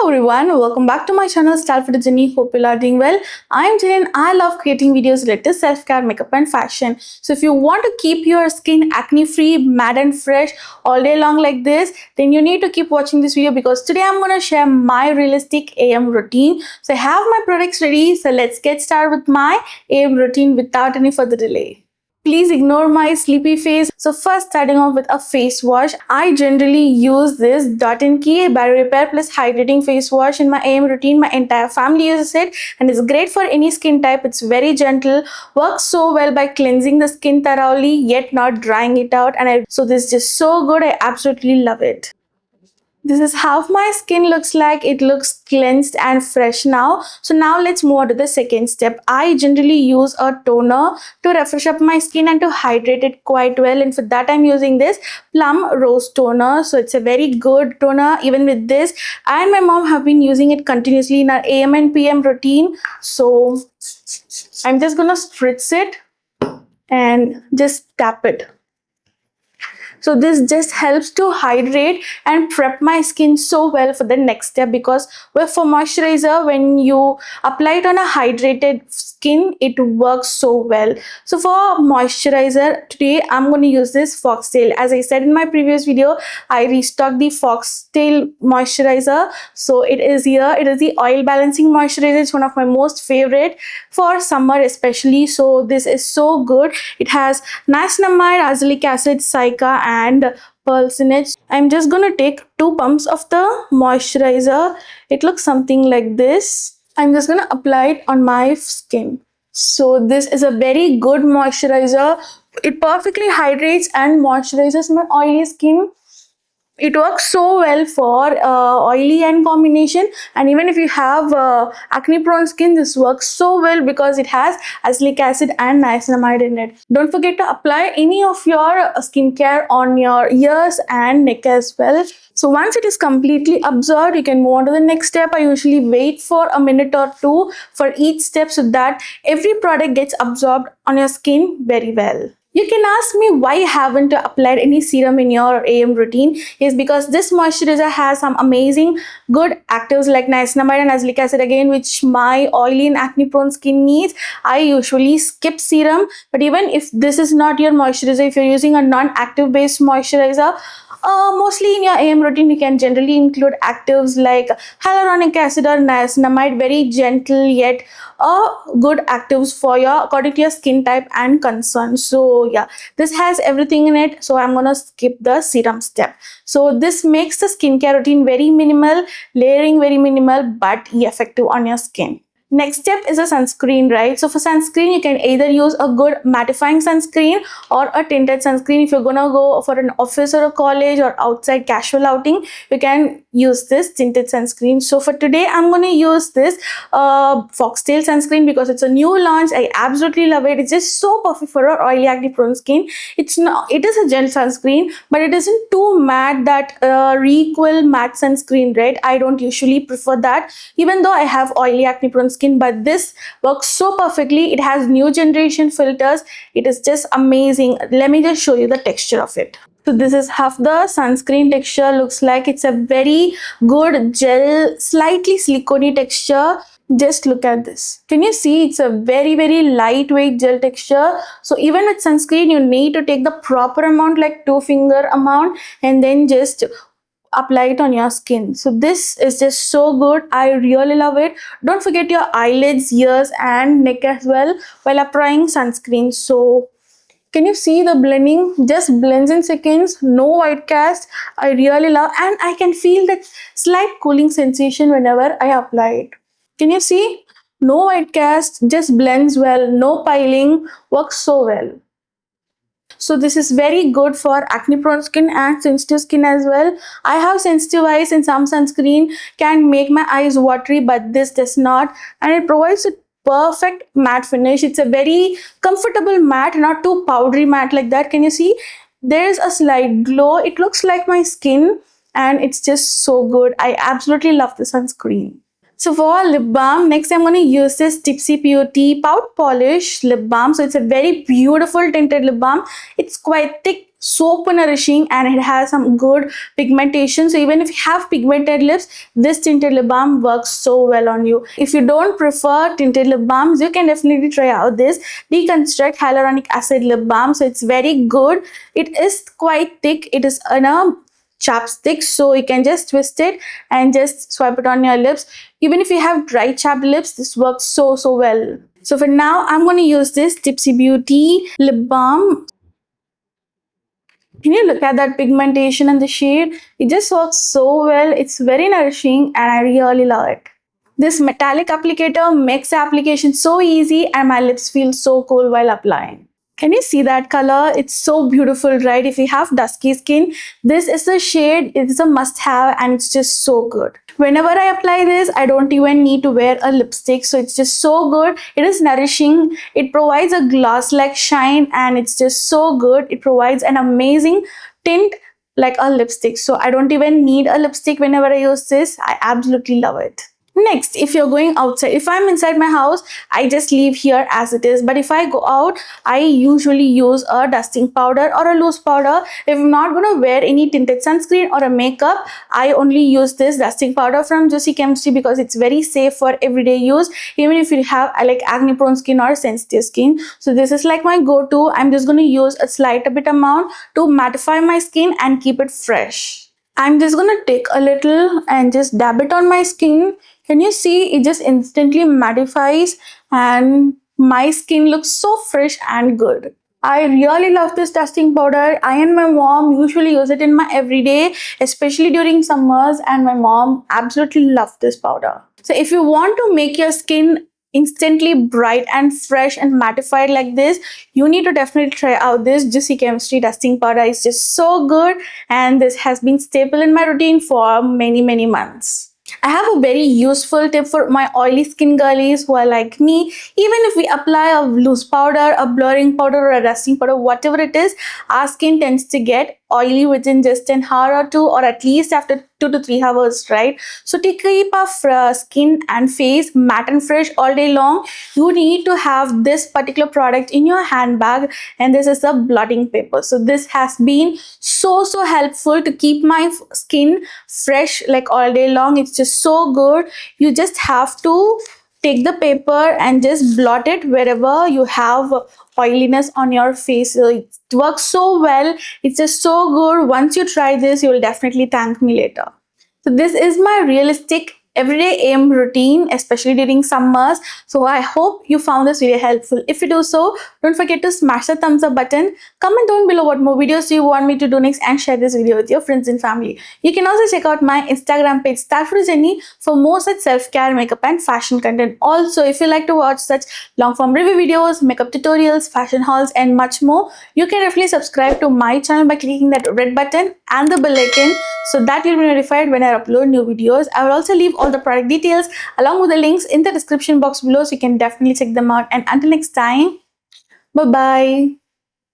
Hello everyone, welcome back to my channel Stylefit. Hope you are doing well. I am Janani and I love creating videos related to self-care, makeup and fashion. So if you want to keep your skin acne free, matte and fresh all day long like this, then you need to keep watching this video because today I'm going to share my realistic AM routine. So I have my products ready, so let's get started with my AM routine without any further delay. Please ignore my sleepy face. So first, starting off with a face wash. I generally use this Dot & Key Barrier Repair plus Hydrating face wash in my AM routine. My entire family uses it and it's great for any skin type. It's very gentle, works so well by cleansing the skin thoroughly yet not drying it out. So this is just so good. I absolutely love it. This is how my skin looks like. It looks cleansed and fresh now. So now let's move on to the second step. I generally use a toner to refresh up my skin and to hydrate it quite well. And for that I'm using this Plum Rose Toner. So it's a very good toner. Even with this, I and my mom have been using it continuously in our AM and PM routine. So I'm just gonna spritz it and just tap it. So this just helps to hydrate and prep my skin so well for the next step, because for moisturizer, when you apply it on a hydrated skin, it works so well. So for moisturizer, today I'm going to use this Foxtale. As I said in my previous video, I restocked the Foxtale moisturizer. So it is here. It is the oil balancing moisturizer. It's one of my most favorite for summer especially. So this is so good. It has niacinamide, azelaic acid, cica and pearls in it. I'm just gonna take 2 pumps of the moisturizer. It looks something like this. I'm just gonna apply it on my skin. So this is a very good moisturizer. It perfectly hydrates and moisturizes my oily skin. It works so well for oily and combination, and even if you have acne prone skin, this works so well because it has azelaic acid and niacinamide in it. Don't forget to apply any of your skincare on your ears and neck as well. So once it is completely absorbed, you can move on to the next step. I usually wait for a minute or two for each step so that every product gets absorbed on your skin very well. You can ask me why I haven't applied any serum in your AM routine. Is because this moisturizer has some amazing good actives like niacinamide and azelaic acid again, which my oily and acne prone skin needs. I usually skip serum, but even if this is not your moisturizer, if you're using a non-active based moisturizer, mostly in your AM routine, you can generally include actives like hyaluronic acid or niacinamide, very gentle yet good actives for your according to your skin type and concern. So yeah, this has everything in it. So I'm gonna skip the serum step. So this makes the skincare routine very minimal, layering very minimal, but effective on your skin. Next step is a sunscreen, right? So for sunscreen, you can either use a good mattifying sunscreen or a tinted sunscreen. If you're gonna go for an office or a college or outside casual outing, you can use this tinted sunscreen. So for today, I'm gonna use this Foxtale sunscreen because it's a new launch. I absolutely love it. It's just so perfect for our oily acne prone skin. It is a gel sunscreen, but it isn't too matte that Requel matte sunscreen, right? I don't usually prefer that, even though I have oily acne prone skin, but this works so perfectly. It has new generation filters. It is just amazing. Let me just show you the texture of it. So this is how the sunscreen texture looks like. It's a very good gel, slightly silicone texture. Just look at this. Can you see? It's a very lightweight gel texture. So even with sunscreen, you need to take the proper amount, like 2-finger amount, and then just apply it on your skin. So this is just so good. I really love it. Don't forget your eyelids, ears and neck as well while applying sunscreen. So can you see the blending? Just blends in seconds, no white cast. I really love, and I can feel that slight cooling sensation whenever I apply it. Can you see? No white cast, just blends well, no piling, works so well. So this is very good for acne prone skin and sensitive skin as well. I have sensitive eyes and some sunscreen can make my eyes watery, but this does not, and it provides a perfect matte finish. It's a very comfortable matte, not too powdery matte like that. Can you see? There's a slight glow. It looks like my skin and it's just so good. I absolutely love the sunscreen. So for lip balm, next I'm going to use this Typsy Pout Polish lip balm. So it's a very beautiful tinted lip balm. It's quite thick, super nourishing, and it has some good pigmentation. So even if you have pigmented lips, this tinted lip balm works so well on you. If you don't prefer tinted lip balms, you can definitely try out this Deconstruct Hyaluronic Acid Lip Balm. So it's very good. It is quite thick. It is in a chapstick, so you can just twist it and just swipe it on your lips. Even if you have dry chapped lips, this works so well. So for now, I'm going to use this Tipsy Beauty lip balm. Can you look at that pigmentation and the shade? It just works so well. It's very nourishing and I really love it. This metallic applicator makes the application so easy and my lips feel so cool while applying. Can you see that color? It's so beautiful, right? If you have dusky skin, this is the shade. It is a must-have and it's just so good. Whenever I apply this, I don't even need to wear a lipstick. So it's just so good. It is nourishing. It provides a gloss-like shine and it's just so good. It provides an amazing tint like a lipstick. So I don't even need a lipstick whenever I use this. I absolutely love it. Next, if you're going outside, if I'm inside my house, I just leave here as it is. But if I go out, I usually use a dusting powder or a loose powder. If I'm not going to wear any tinted sunscreen or a makeup, I only use this dusting powder from Juicy Chemistry because it's very safe for everyday use, even if you have like acne prone skin or sensitive skin. So this is like my go-to. I'm just going to use a slight bit amount to mattify my skin and keep it fresh. I'm just going to take a little and just dab it on my skin. Can you see? It just instantly mattifies and my skin looks so fresh and good. I really love this dusting powder. I and my mom usually use it in my everyday, especially during summers, and my mom absolutely loves this powder. So if you want to make your skin instantly bright and fresh and mattified like this, you need to definitely try out this Juicy Chemistry dusting powder. It's just so good and this has been staple in my routine for many months. I have a very useful tip for my oily skin girlies who are like me. Even if we apply a loose powder, a blurring powder or a dusting powder, whatever it is, our skin tends to get oily within just an hour or two, or at least after 2 to 3 hours, right? So to keep our skin and face matte and fresh all day long, you need to have this particular product in your handbag, and this is a blotting paper. So this has been so helpful to keep my skin fresh like all day long. It's just so good. You just have to take the paper and just blot it wherever you have oiliness on your face. It works so well. It's just so good. Once you try this, you will definitely thank me later. So this is my realistic everyday aim routine, especially during summers. So I hope you found this video helpful. If you do so, don't forget to smash the thumbs up button. Comment down below what more videos do you want me to do next, and share this video with your friends and family. You can also check out my Instagram page stylefitwithjanu for more such self-care, makeup and fashion content. Also, if you like to watch such long form review videos, makeup tutorials, fashion hauls and much more, you can definitely subscribe to my channel by clicking that red button and the bell icon so that you'll be notified when I upload new videos. I will also leave all the product details along with the links in the description box below, so you can definitely check them out. And until next time, bye bye.